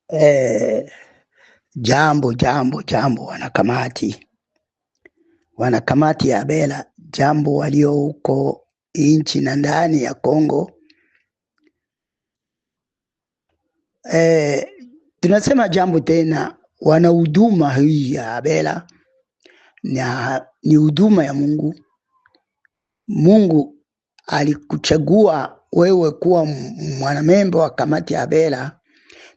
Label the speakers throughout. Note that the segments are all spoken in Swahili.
Speaker 1: Eh, jambo wanakamati ya Bela, jambo walio huko nchi na ndani ya Kongo. Tunasema jambo tena, wana huduma hii ya Bela na ni huduma ya Mungu. Mungu alikuchagua wewe kuwa mwanamemba wa kamati ya Bela,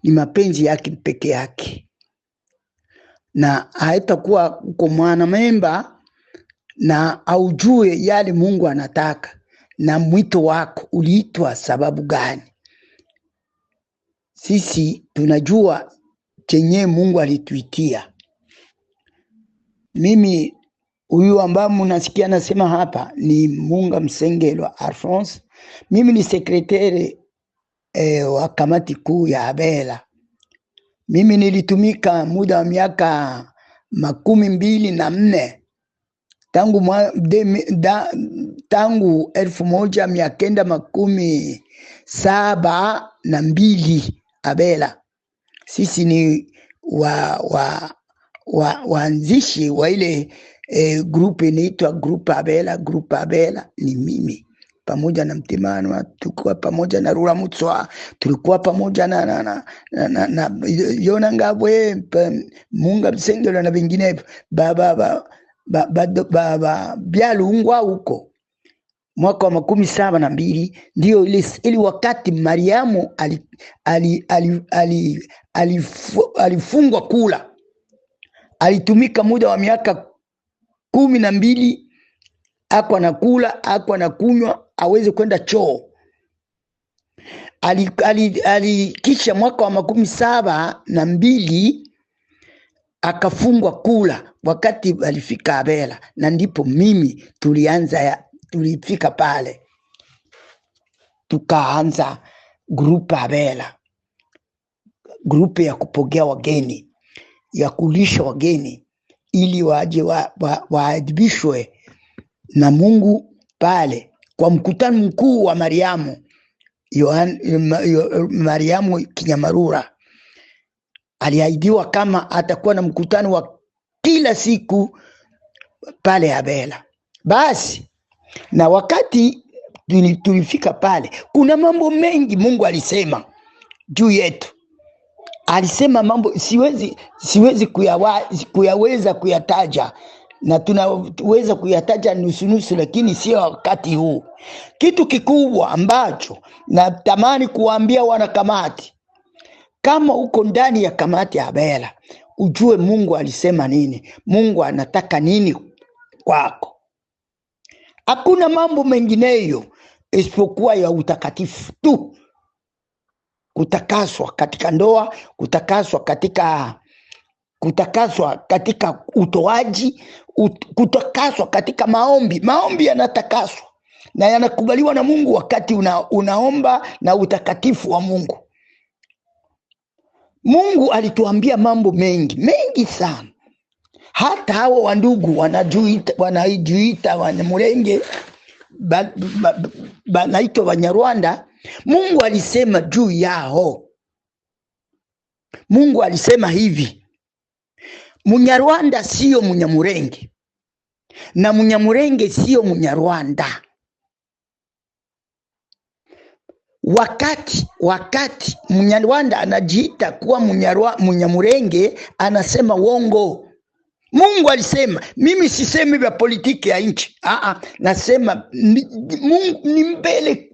Speaker 1: ni mapenzi yake peke yake, na haitakuwa uko mwanamemba na aujue yale Mungu anataka na mwito wako uliitwa sababu gani. Sisi tunajua chenye Mungu alituitia. Mimi huyu ambaye mnasikia nasema hapa ni Munga Msengelwa Alphonse. Mimi ni sekretari wa kamati kuu ya Bela. Mimi nilitumika muda wa miaka 24 tangu 1972 Abela. Sisi ni waanzishi wa ile grupu inaitwa grupu Abela. Grupu Abela ni mimi pamoja na Mtimano, tulikuwa pamoja na Rura Mutswa, tulikuwa pamoja na Yona Ngabwe, Munga Msengelwa na vinginevyo. Byalungwa huko mwaka wa 1972 ndio ili wakati Mariamu alifungwa kula, alitumika muda wa miaka 12, akwa na kula, akwa na kunywa, aweze kwenda choo. Kisha mwaka wa 1972 akafungwa kula wakati alifika Abela, na ndipo mimi tulifika pale, tukaanza grupu Abela, grupu ya kupokea wageni, ya kulisha wageni ili waje waadibishwe na Mungu pale kwa mkutano mkuu wa Mariamu Kinyamarura. Aliahidiwa kama atakuwa na mkutano wa kila siku pale Abela. Basi na wakati tulifika pale, kuna mambo mengi Mungu alisema juu yetu. Alisema mambo siwezi kuyaweza kuyataja, na tunaweza kuyataja nusu, lakini sio wakati huu. Kitu kikubwa ambacho natamani kuambia wanakamati, kama uko ndani ya kamati ya Abela, ujue Mungu alisema nini, Mungu anataka nini kwako. Hakuna mambo mengineyo isipokuwa ya utakatifu tu. Kutakaswa katika ndoa, kutakaswa katika utoaji, kutakaswa katika maombi. Maombi yanatakaswa na yanakubaliwa na Mungu wakati unaomba na utakatifu wa Mungu. Mungu alituambia mambo mengi sana. Hata hao wandugu wanajiita Wanyamulenge, banaitwa Wanyarwanda, Mungu alisema juu yao. Mungu alisema hivi: Munyarwanda sio Munyamulenge na Munyamulenge sio Munyarwanda. Wakati Munyarwanda anajiita kuwa Munyamulenge, anasema wongo. Mungu alisema, mimi sisemi vya politiki ya nchi. Nasema Mungu ni mbele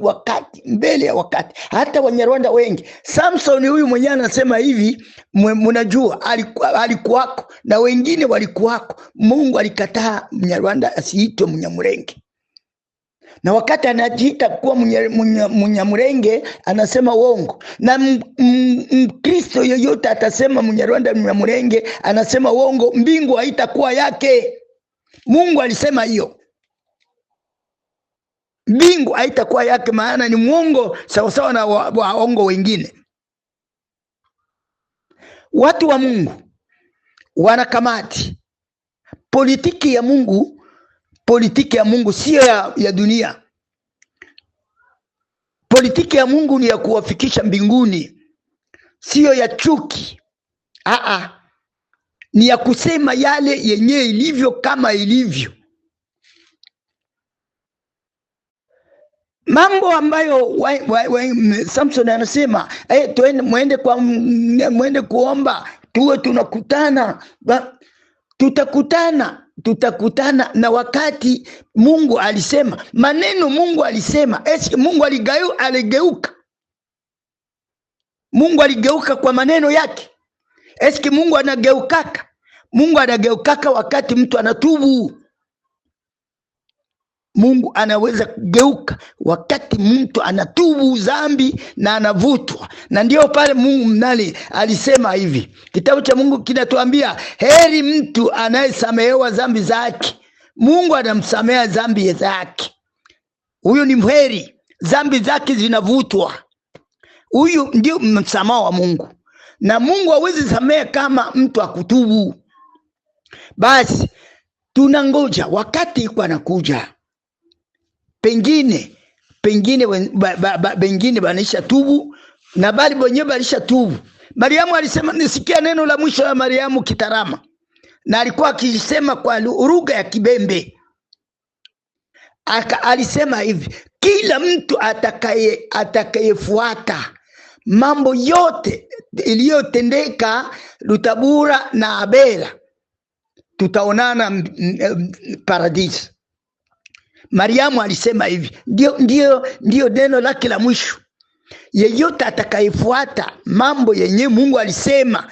Speaker 1: ya wakati. Hata Wanyarwanda wengi, Samson huyu mwenyewe anasema hivi, mnajua alikuwako na wengine walikuwako. Mungu alikataa Mnyarwanda asiitwe Munyamulenge. Na wakati anajiita kuwa Munyamulenge anasema wongo. Na Mkristo yoyote atasema Munyarwanda Munyamulenge anasema wongo, mbingu haitakuwa yake. Mungu alisema hiyo, mbingu haitakuwa yake, maana ni mwongo sawasawa na waongo wengine. Watu wa Mungu, wanakamati, politiki ya Mungu sio ya dunia. Politiki ya Mungu ni ya kuwafikisha mbinguni. sio ya chuki. Ni ya kusema yale yenye ilivyo kama ilivyo. Mambo ambayo Samson anasema mwende kuomba, tuwe tunakutana, tutakutana na wakati Mungu alisema maneno. Mungu alisema, eski Mungu aligeuka? Mungu aligeuka kwa maneno yake? Eski Mungu anageukaka? Mungu anageukaka wakati mtu anatubu. Mungu anaweza kugeuka wakati mtu anatubu dhambi na anavutwa. Na ndio pale Mungu mnali alisema hivi. Kitabu cha Mungu kinatuambia, heri mtu anayesamehewa dhambi zake. Mungu anamsamea dhambi zake. Huyu ni mheri, dhambi zake zinavutwa. Huyu ndio msamaha wa Mungu. Na Mungu hawezi samea kama mtu akutubu. Basi tunangoja wakati iko anakuja. Pengine banisha tubu na bali wenyewe balisha tubu. Mariamu alisema, nisikia neno la mwisho la Mariamu Kitarama, na alikuwa akisema kwa lugha ya Kibembe. Alisema hivi, kila mtu atakayefuata mambo yote iliyotendeka Lutabura na Abela, tutaonana paradisi. Mariamu alisema hivi, ndio neno lake la mwisho. Yeyote atakayefuata mambo yenye Mungu alisema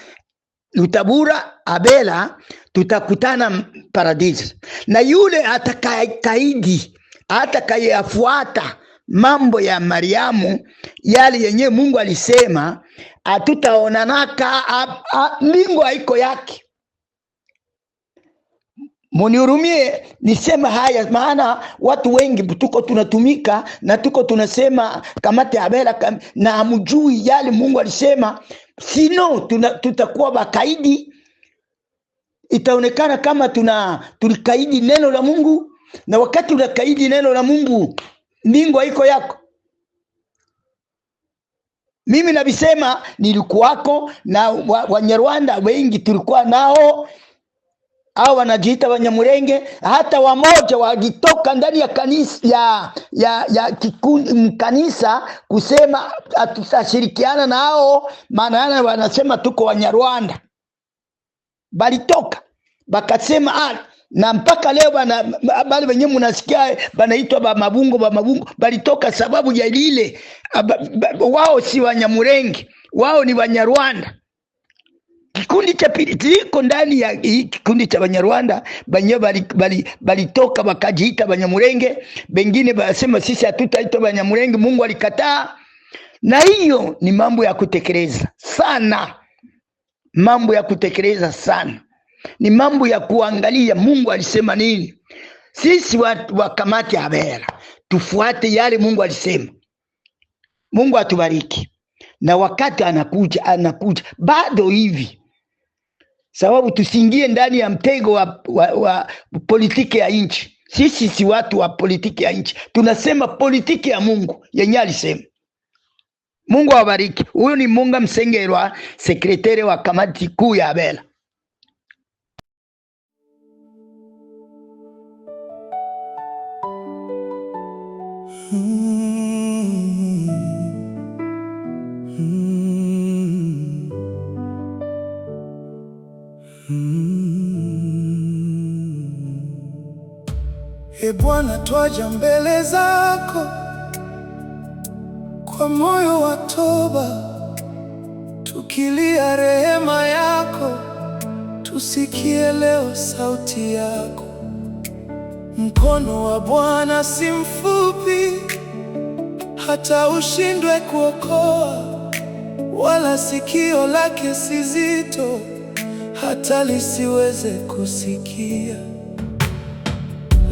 Speaker 1: Lutabura, Abela, tutakutana paradisi. Na yule atakayefuata mambo ya Mariamu, yale yenye Mungu alisema, atutaonanaka, mbingu haiko yake. Munihurumie nisema haya, maana watu wengi tuko tunatumika na tuko tunasema kamati ya Abela na hamjui yale Mungu alisema. Sino tutakuwa bakaidi. Itaonekana kama tulikaidi neno la Mungu, na wakati unakaidi neno la Mungu, mbingu haiko yako. Mimi nabisema nilikuwako na Wanyarwanda wengi tulikuwa nao, au wanajiita Banyamulenge. Hata wamoja wakitoka ndani ya kanisa kanisa kusema tutashirikiana nao, maana wanasema tuko Wanyarwanda. Balitoka bakasema na mpaka leo bali wenyewe mnasikia banaitwa Bamabungo. Balitoka sababu ya lile, wao si Wanyamulenge, wao ni Wanyarwanda. Kikundi cha pili liko ndani ya kikundi cha Banyarwanda, balitoka bakajiita Banyamulenge. Bengine basema sisi hatutaitwa Banyamulenge, Mungu alikataa. Na hiyo ni mambo ya kutekeleza sana. Mambo ya kutekeleza sana. Ni mambo ya kuangalia Mungu alisema nini. Sisi wa kamati ya Abela tufuate yale Mungu alisema. Mungu atubariki. Na wakati anakuja bado hivi, sababu tusiingie ndani ya mtego wa politiki ya nchi. Sisi si watu wa politiki ya nchi, tunasema politiki ya Mungu yenye alisema. Mungu awabariki. Huyu ni Munga Msengerwa, sekretari wa kamati kuu ya Abela.
Speaker 2: Bwana, twaja mbele zako kwa moyo wa toba, tukilia rehema yako. Tusikie leo sauti yako. Mkono wa Bwana si mfupi hata ushindwe kuokoa, wala sikio lake si zito hata lisiweze kusikia.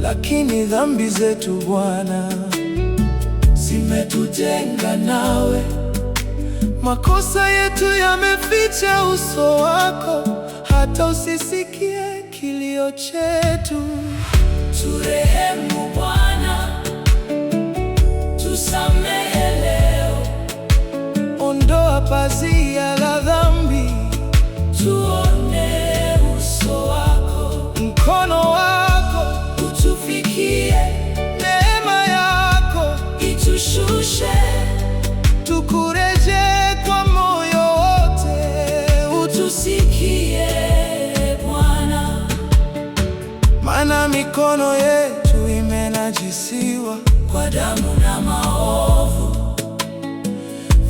Speaker 2: Lakini dhambi zetu Bwana zimetutenga nawe, makosa yetu yameficha uso wako, hata usisikie kilio chetu. Turehemu Bwana, tusamehe leo, ondoa pazia la utushushe, tukureje kwa moyo wote. Utusikie Bwana, maana mikono yetu imenajisiwa kwa damu na maovu,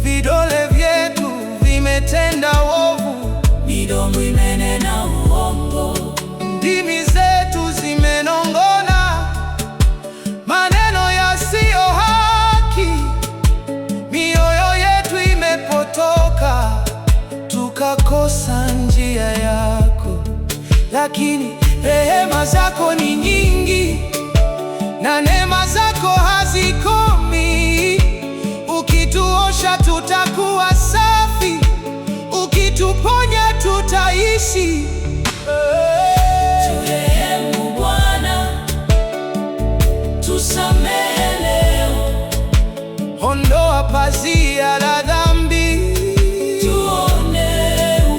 Speaker 2: vidole vyetu vimetenda wovu, midomo imenena uongo, ndimi zetu zimenong'ona maneno yasiyo haki, mioyo yetu imepotoka, tukakosa njia yako. Lakini rehema zako ni nyingi na neema zako hazikomi. Ukituosha tutakuwa safi, ukituponya tutaishi. Turehemu Bwana, tusamehe leo, ondoa pazia la dhambi, tuone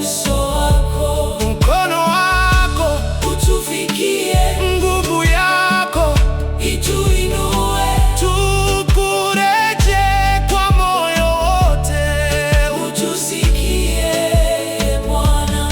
Speaker 2: uso wako, mkono wako utufikie, nguvu yako ituinue, tukureje kwa moyo wote. Utusikie Bwana.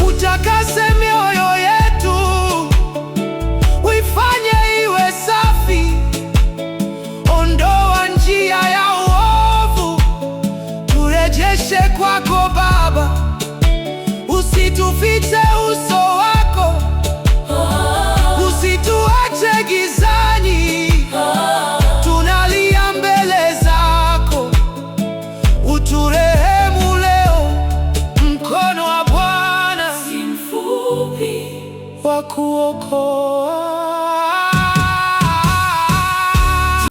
Speaker 2: Utakase mioyo yetu, uifanye iwe safi, ondoa njia ya uovu, turejeshe kwako Baba, usitufiche uso wako, usituache gizani, tunalia mbele zako, uturehemu leo. Mkono wa Bwana si mfupi wa kuokoa.